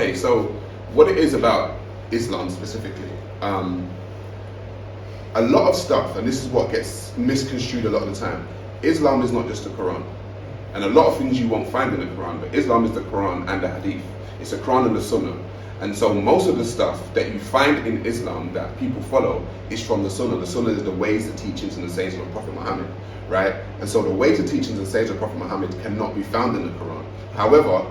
Okay, so what it is about Islam specifically, a lot of stuff, and this is what gets misconstrued a lot of the time. Islam is not just the Quran, and a lot of things you won't find in the Quran, but Islam is the Quran and the Hadith. It's the Quran and the Sunnah. And so most of the stuff that you find in Islam that people follow is from the Sunnah. The Sunnah is the ways, the teachings, and the sayings of Prophet Muhammad, right? And so the ways, the teachings, and sayings of Prophet Muhammad cannot be found in the Quran. However,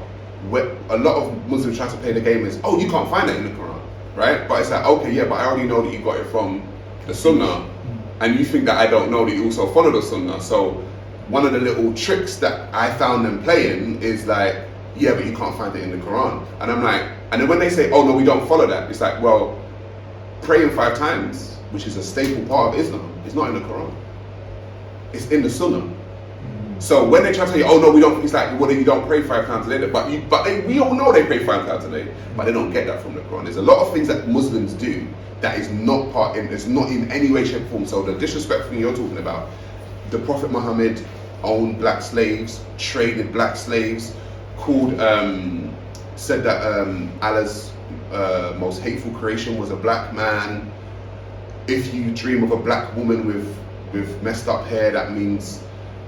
a lot of Muslims try to play the game is, oh, you can't find that in the Quran, right? But it's like, okay, yeah, but I already know that you got it from the Sunnah, and you think that I don't know that you also follow the Sunnah. So one of the little tricks that I found them playing is like, yeah, but you can't find it in the Quran. And I'm like, and then when they say, oh no, we don't follow that, it's like, well, praying 5 times, which is a staple part of Islam, is not in the Quran. It's in the Sunnah. So when they try to tell you, oh no, we don't, it's like, well, then you don't pray 5 times a day. We all know they pray 5 times a day, but they don't get that from the Quran. There's a lot of things that Muslims do that is not it's not in any way, shape, or form. So the disrespect thing you're talking about, the Prophet Muhammad owned black slaves, traded black slaves, said that Allah's most hateful creation was a black man. If you dream of a black woman with messed up hair, that means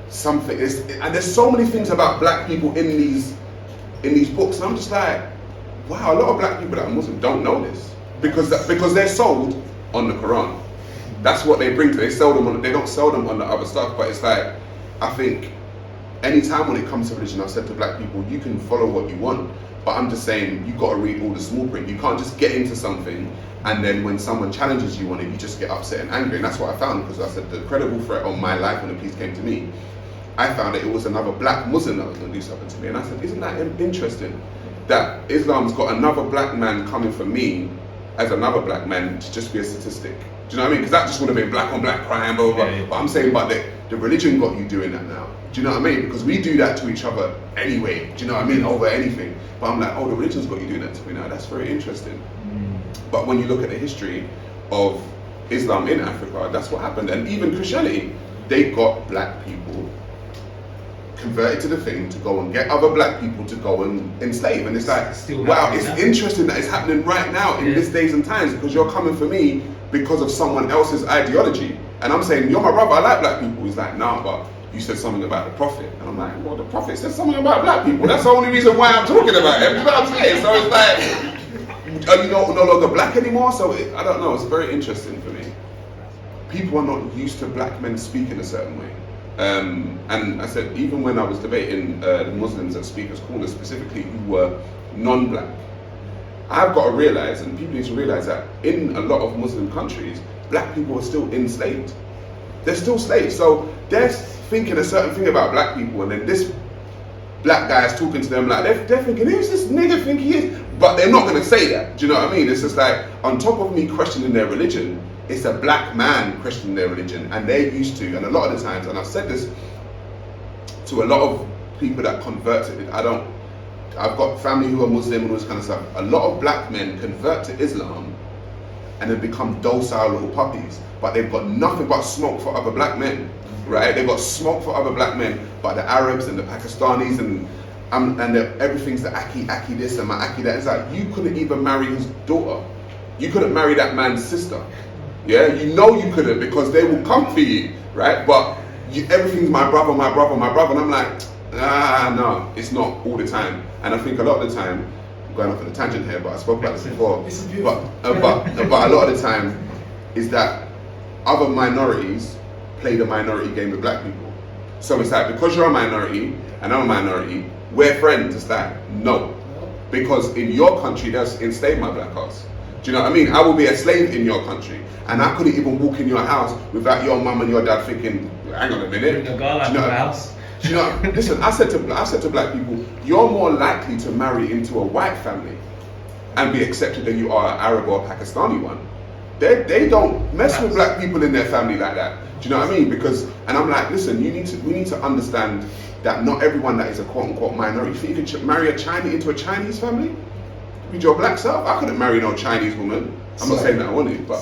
something. And there's so many things about black people in these books, and I'm just like, wow, a lot of black people that are Muslim don't know this because they're sold on the Quran. That's what they bring to. They don't sell them on the other stuff. But it's like, I think anytime when it comes to religion, I've said to black people, you can follow what you want, but I'm just saying you got to read all the small print. You can't just get into something and then when someone challenges you on it, you just get upset and angry. And that's what I found, because I said the credible threat on my life when the peace came to me, I found that it was another black Muslim that was going to do something to me. And I said, isn't that interesting that Islam's got another black man coming for me as another black man to just be a statistic? Do you know what I mean? Because that just would have been black on black crime, blah, blah, blah. But I'm saying, but the religion got you doing that now. Do you know what I mean? Because we do that to each other anyway. Do you know what I mean? Over anything. But I'm like, oh, the religion's got you doing that to me now. That's very interesting. But when you look at the history of Islam in Africa, that's what happened. And even Christianity, they got black people converted to the thing to go and get other black people to go and enslave. And it's like, wow, it's interesting that it's happening right now in these days and times, because you're coming for me because of someone else's ideology. And I'm saying, you're my brother, I like black people. He's like, nah, but you said something about the Prophet. And I'm like, well, the Prophet said something about black people. That's the only reason why I'm talking about it. You know what I'm saying? So it's like, are you no longer black anymore? So I don't know, it's very interesting for me. People are not used to black men speaking a certain way. And I said, even when I was debating the Muslims at Speakers Corner specifically who were non-black, I've got to realize, and people need to realize, that in a lot of Muslim countries, black people are still enslaved. They're still slaves. So they're thinking a certain thing about black people, and then this black guy is talking to them like, they're thinking, who's this nigga think he is? But they're not going to say that. Do you know what I mean? It's just like, on top of me questioning their religion, it's a black man questioning their religion, and they're used to, and a lot of the times, and I've said this to a lot of people that convert to it, I've got family who are Muslim and all this kind of stuff. A lot of black men convert to Islam and then become docile little puppies, but they've got nothing but smoke for other black men, right? They've got smoke for other black men, but the Arabs and the Pakistanis and everything's the Aki this and my Aki that. It's like, you couldn't even marry his daughter. You couldn't marry that man's sister. Yeah, you know you couldn't, because they will come for you, right? But everything's my brother, my brother, my brother. And I'm like, no, it's not all the time. And I think a lot of the time, I'm going off on a tangent here, but I spoke about this before. But a lot of the time is that other minorities play the minority game with black people. So it's like, because you're a minority and I'm a minority, we're friends. It's like, no. Because in your country, that's enslaved my black ass. Do you know what I mean? I will be a slave in your country, and I couldn't even walk in your house without your mum and your dad thinking, hang on a minute. Bring a girl out of the house. Do you know? Listen, I said to black people, you're more likely to marry into a white family and be accepted than you are an Arab or a Pakistani one. They don't mess with black people in their family like that. Do you know what I mean? And I'm like, listen, we need to understand that not everyone that is a quote unquote minority. You think you can marry a Chinese into a Chinese family with your black self? I couldn't marry no Chinese woman. I'm not saying that I want to, but.